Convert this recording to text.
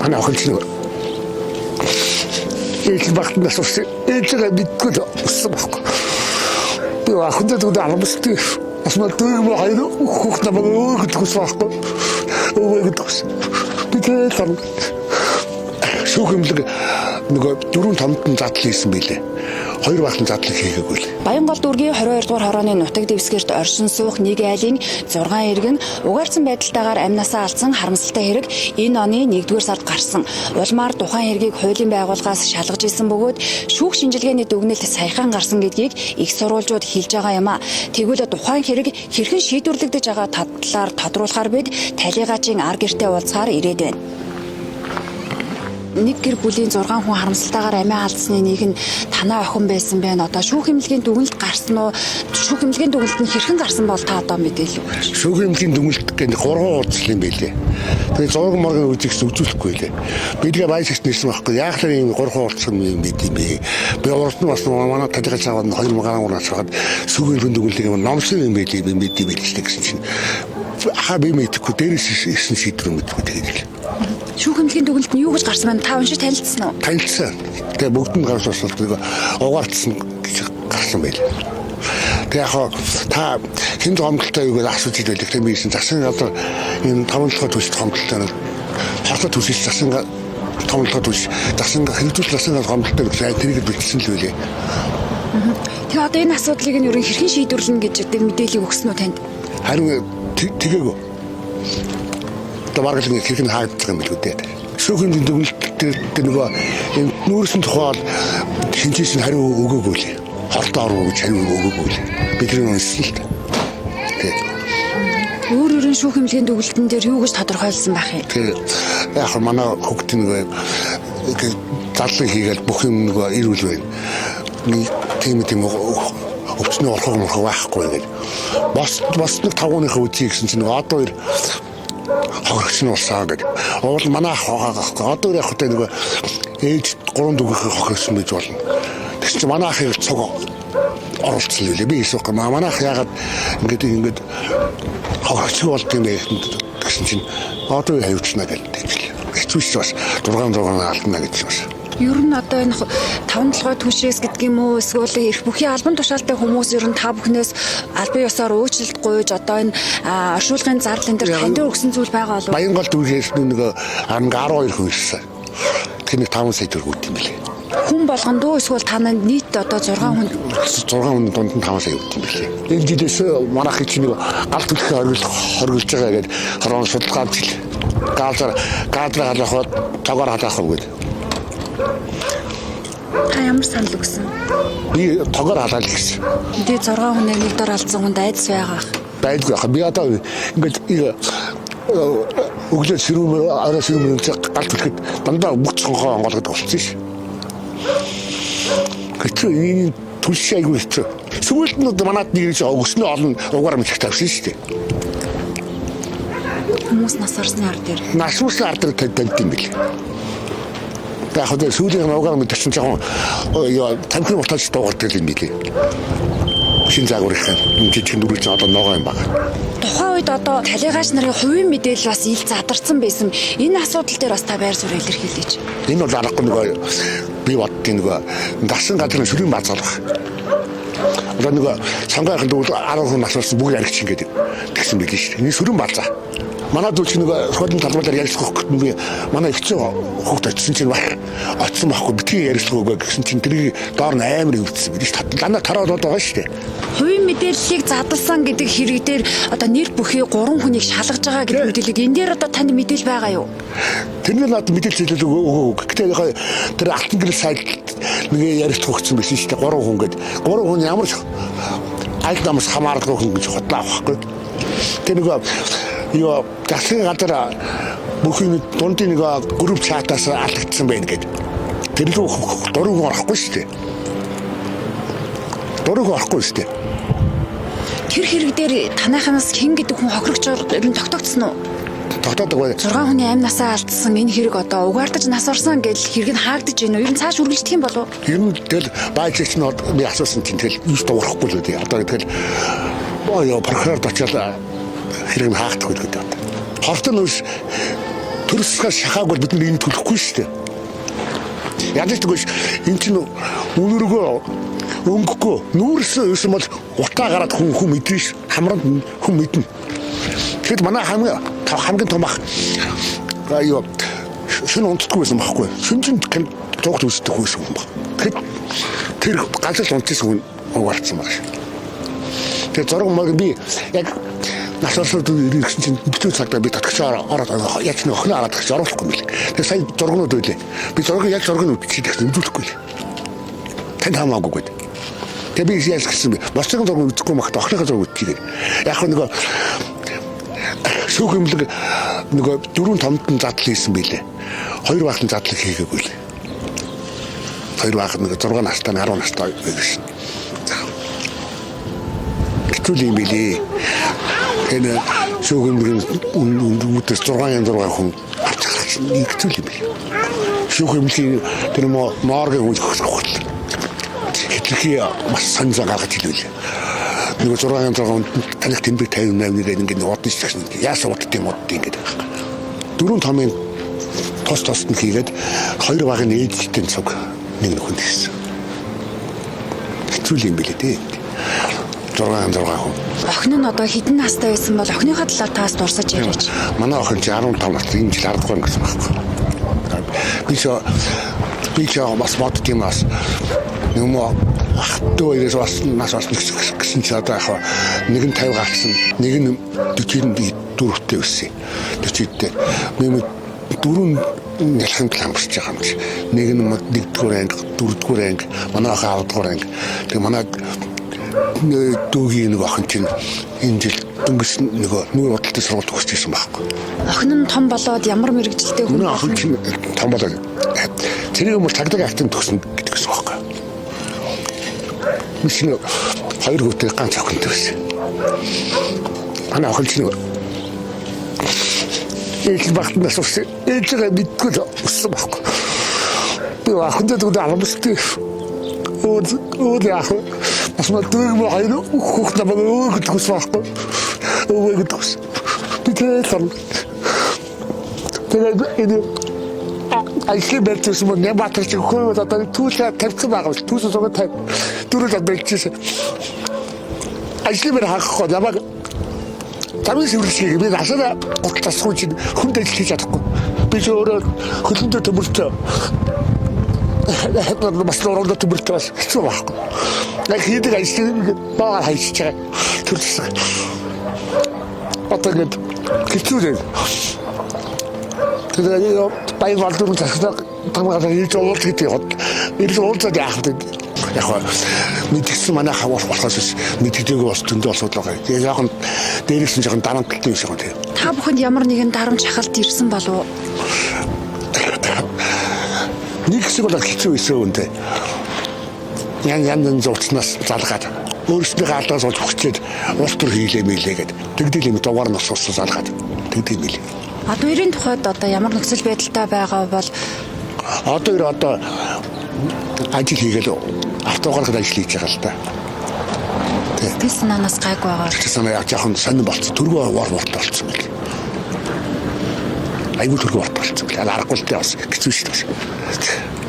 манай охин чинь ээж багтнаас ус ээжээ мэдгүй л өссөн байхгүй. Би охиндоо тэгвэл аламжтай асмал дөрөв хайр хүүхд намайг өөгд хүсвахгүй. Өөгд хүс. Би тэр шүүхэмлэг нөгөө 4-5 задал хийсэн байлээ. 2 багтан задлыг хийгээгүй л. Баянгол дүүргийн 22 дугаар хорооны нутаг дэвсгэрт оршин суух нэг айлын 6 иргэн угаарсан байдалтайгаар амнасаа алдсан харамсалтай хэрэг энэ оны 1-р сард гарсан. Улмаар тухайн хэргийг хуулийн байгууллагаас шалгаж исэн бөгөөд шүүх шинжилгээний дүгнэлт саяхан гарсан гэдгийг их сурвалжууд хэлж байгаа юм а. Тэгвэл тухайн хэрэг хэрхэн шийдвэрлэгдэж байгаа талаар тодруулахаар бид талигачийн ар гэртээ уулзахаар ирээд байна. Нэг гэр бүлийн 6 хүн харамсалтайгаар амиа алдсны нэг нь танай охин байсан байна. Одоо шүүх эмнэлгийн дүгнэлт гарсан уу? Шүүх эмнэлгийн дүгнэлт нь хэрхэн гарсан бол та одоо мэдээлэл өгөөч. Шүүх эмнэлгийн дүгнэлт гэдэг 3 уулзсан юм байлээ. Тэгээ зураг моргийн үзэгч үзүүлэхгүй лээ. Бидгээ баяжч нэрсэн байхгүй. Яг л ийм 3 уулзсан юм бид юм бэ. Би урд нь бас манай талигаач аваад 2 мянгаанаас хаад шүүх эмнэлгийн дүгнэлтийг номсон юм байлээ. Би мэдээ байлээ гэсэн чинь би мэдхгүй дээрээс ирсэн шийдвэр мэдгүй тэгээд л. Шүүх эмнэлгийн дүгнэлт нь юу гэж гарсан байна? Та уншиж танилцсан уу? Танилцсан. Тэгээ бүгдэнд гарсан угаартсан гэж гарсан байл. Тэгээ яг та хэн томголтой юу гэж асууж идэв л хэмээсэн засгийн газар энэ томглоход төсөлт томголтой нь харлаа төсөлт засгийн томглоход төсөлт засгийн хэрэгжүүлэх засгийн томголтой гэж тэрийг бэлдсэн л байлээ. Тэгээ одоо энэ асуудлыг нь ерөн хэрхэн шийдвэрлэнэ гэж мэдээлэл өгсөн үү танд? Харин тэгээгүй. Баргалын хэрхэн хаагддаг юм билүү дээ. Шүүх эмнэлгийн дүгнэлт нөгөө энэ нүүрсэн тухай шинжээсэн хариу өгөөгүй л. Хортоо ороо гэж хариу өгөөгүй л. Бидний уншсан л. Тэгээ. Өөрөөр нь шүүх эмнэлгийн дүгнэлтэн дээр юу гэж тодорхойлсон байх юм? Тэгээ яг манай хүүхд нөгөө задлыг хийгээл бүх юм нөгөө ирүүл байна. Тийм өвчнөө орхоо морхоо байхгүй гэж. Бос нэг тавгууныхаа үзье гэсэн чинь одоо хогч нь улсаа гэдэг. Уул манай одоо яг хөтэй нөгөө ээж 3 дүүгийнхээ хогч нь гэж болно. Тэгс чи манай ахыг цог оруулсан лээ. Би эсвэл манай ах ягаад ингээд хогч болд юм бэ гэсэн чинь одоо хавьчна гэдэг. Хэцүүч бас 6 алдна гэж бас. Ер нь одоо энэ 5-7 түшээс гэдэг юм уу эсвэл эрх бүхий албан тушаалтай хүмүүс ер нь та бүхнээс албан ёсоор өөрчлөлт гуйж одоо энэ оршуулгын зарлалын дээр танд өгсөн зүйл байгаа болов уу? Баянгол дүүрээс нөгөө 12 хүн ирсэн. Тэр нэг 5 сая төгрөг өгд юм билээ. Хүн болгонд уу эсвэл танад нийт одоо 6 хүн 6 хүн дунд нь 5 сая өгд юм билээ. Энэ жилээс манайх чинь нэг гал төлөхөөр хоригдж байгаа гэдэг хорон судалгаа жил. Газар халахад цагаар халаах уу гэдэг. Та ямар санал өгсөн? Би тоогоор халаал гэсэн. Тэгээд 6 хүнийг нэг дор алдсан хүнд айдас байгаа. Байдгүй яах. Би одоо ингээд өглөө сэрүүмээр араа сэрүүмээр гал төлөхөд дандаа бүх цонхоо онгоолгод болчихсон ш. Гэтэл энэ түлш айгүй хэцүү. Сүүлд нь манад нэг ч өгснөө олон угаар мэдэх тавьсан ш. Хүмүүс нас орсны ар дээр. Нас орсны ар дээр тавьд юм бил. Яг одоо сүүлийн угаар мэдчихсэн жоохон тамхины утас дуугардаг юм билий. Шин загварынхаа жижиг дүрүүч одоо ногоо юм байна. Тухайн үед одоо талигаач нарын хувийн мэдээлэл бас ил задарсан байсан. Энэ асуудал дээр бас та байр суурь илэрхийлээч. Энэ бол аргагүй нөгөө би боддгийн нөгөө дасан газрын шүрийн базар баг. Одоо нөгөө сонгойхын дүүл 10 хүн насарсан бүгд аригч ингээд тэгсэн билээ шүү дээ. Энэ шүрийн базар. Манай дүүч нөгөө суулын талбайлаар ярилцах гэхэд би манай ихцэн хүүхд очсон чинь очсон байхгүй битгий ярилцах өгөө гэсэн чинь тэрийг доор нь амар өвдсөн биш дандаа тараад байгаа шүү дээ. Хувийн мэдээллийг задалсан гэдэг хэрэг дээр одоо нэр бүхий 3 хүнийг шалгаж байгаа гэдэг мэдээлэл энэ дээр одоо танд мэдээлэл байгаа юу? Тэрний надад мэдээлэл өгөө. Гэтэ тэр алтан гэрэл сайд нэг ярилцах өгсөн биш шүү дээ. 3 хүн гээд 3 хүн ямар аль намс хамаардаг хүн гэж хотлоо авахгүй. Тэр нөгөө юу засгийн газар бүхний дундын нэг групп чатаас алдагдсан байна гэдэг. Тэр л дөрөв орохгүй шүү дээ. Дөрөв орохгүй шүү дээ. Тэр хэрэг дээр танайханаас хэн гэдэг хүн хохирогч ер нь тогтогдсон уу? Тогтоодог бай. 6 хүний амь насаа алдсан энэ хэрэг одоо угаартаж нас орсон гэж хэрэг нь хаагдаж байна уу? Ер нь цааш үргэлжлэх юм болов уу? Ер нь тэгэл байжч нь би асуусан чинь тэгэл юу ч дуурахгүй л үү. Одоо тэгэл прокурорд очиад хэрэг нь хаагдах гэдэг. Хортон үс төрсгөө шахааг бол бид нэг нь төлөхгүй шүү дээ. Ядаж тэгвэл энэ чинь өнөргөө өнгөхгүй нүүрсээ юусэн бол утаа гараад хүн мэдэн ш хамранд хүн мэднэ. Тэгэхэд манай хамгийн том ах аюу шин унтдаггүй байсан байхгүй. Шинжин зогт үздэг байсан юм байна. Тэгэхэд тэр ганцхан унтсан хүн угаалцсан байна. Тэгээ зураг мөр би яг насаарсууд ирсэн чинь битүү цагтаа би татгачаар ороод яг нэг охин аваад tagaж оруулахгүй мэл. Тэгээ сая зургнууд байлээ. Би зургийг яг зургийг үтчихээ гэсэн нэмжүүлэхгүй л. Тань хамаагүй гээд. Тэгээ би яаж гэсэн бэ? Босцгийн зургийг үзэхгүй махад охиныхоо зургийг үтчихээ. Яг нэг шүүх юмлэг нөгөө 4 томдон задлал хийсэн байлээ. 2 баахан задлал хийгээгүй л. 2 баахан нэг 6 настай 10 настай байсан. Хэцүү юм билээ. Энэ шүүхэмрийн үүдээс 6 хүн хэцүү юм билээ. Шүүхэмрийн тэр моргийн хүн хөхөл. Хэтрхий бас санаа гаргаж хэлвэл. Нэг 6 хүн таних тэмдэг 58-ыг ингээд одон шигсэн. Яасан удаа юм ингээд. 4 томын тост нь хийгээд 2 багын ээжтэй цуг нэг хүн гэсэн. Хэцүү юм билээ дээ. 6 хүн. Охин нь одоо хэдэн настай байсан бол охиныхоо талаар таас дурсаж яриач. Манай охин чи 15 настай энэ жил 10 дугаар гэсэн байхгүй. Би ч бас боддгийн бас юм ахтуу ирээс бас нас бас гэсэн чи одоо яг нэг нь 50 гарсан, нэг нь 44-тэй өссөн. 40-тэй. Мэмэ 4 нэлхэн хамсаж байгаа юм чи. Нэг нь 1-р анги, 4-р анги, манай охин 5-р анги. Тэгээ манай дүүгийн нэг охин чинь энэ жил дөнгөс нөгөө нүүр бодлогын сургалт өгч ирсэн байхгүй. Охин нь том болоод ямар мэрэгжилтэй хүн байна? Охин чинь том болоод тэрийг юм тагдаг актын төгсөн гэдэг гэсэн байхгүй. Мишин 2 хүүтэй ганц охин төрсөн. Манай охин чинь ээж багтнаас урсан. Ээжээ мэдгүй л өссөн байхгүй. Би охиндээ тэгвэл аламжтай. Өө яах вэ? Бас мод дөрөв хоёр хүүхд намайг өгөх төгс байхгүй. Өгөх төгс. Би тэгээд энэ ажлын бэлтгэс мөн нэматч хөөд одоо түүсээ тавьсан байгаа бол түүсээ зугаа тавь. Дөрөв бэлтгэсэн. Ажлын бэр хаахгүй намайг тамис үргэлжлэе. Би насаараа гоцсахгүй чинь хүнд ажил хийж чадахгүй. Би ч өөрөө хөлөндөө төмөртөө. Бас оролдоо төмөртөө бас хэцүү байхгүй. Яг хийдэг ажлыг баагаар хайчих чагаа төрсөн. Отогд хэцүү дээ. Тэгээд баяр болдгоо цаашдаа тамгаар хийж уулз гэдэг юм. Ирж уулзаад яах вэ? Яг мэдгсэн манай хавар болохоос мэддэггүй бас зөндөө асуудал байгаа. Тэгээд яг нь дээрээс нь жоохон дарамттай юм шиг байна. Та бүхэнд ямар нэгэн дарамт шахалт ирсэн болов уу? Нэг хэсэг бол хэцүү байсан үнтэй. Ян зурцнаас залгаад өөрсдийнхөө алдаас болж хүчээд улс төр хийлээ мэлээгээд тэгдэл юм дугаар нь усаас залгаад тэгдэм мэлээ. Одоо хоёрын тухайд одоо ямар нөхцөл байдалтай байгаа бол одоо ажил хийгээл автогарахад ажил хийж байгаа л да. Сэтгэл санаанаас гайгүй байгаа. Сэтгэл санаа яг жоохон сонирн болцсон. Төргөө ворт болцсон мэл. Айгуу төргөө ворт болцсон. Аргагүй л дээ бас хэцүү шүү дээ.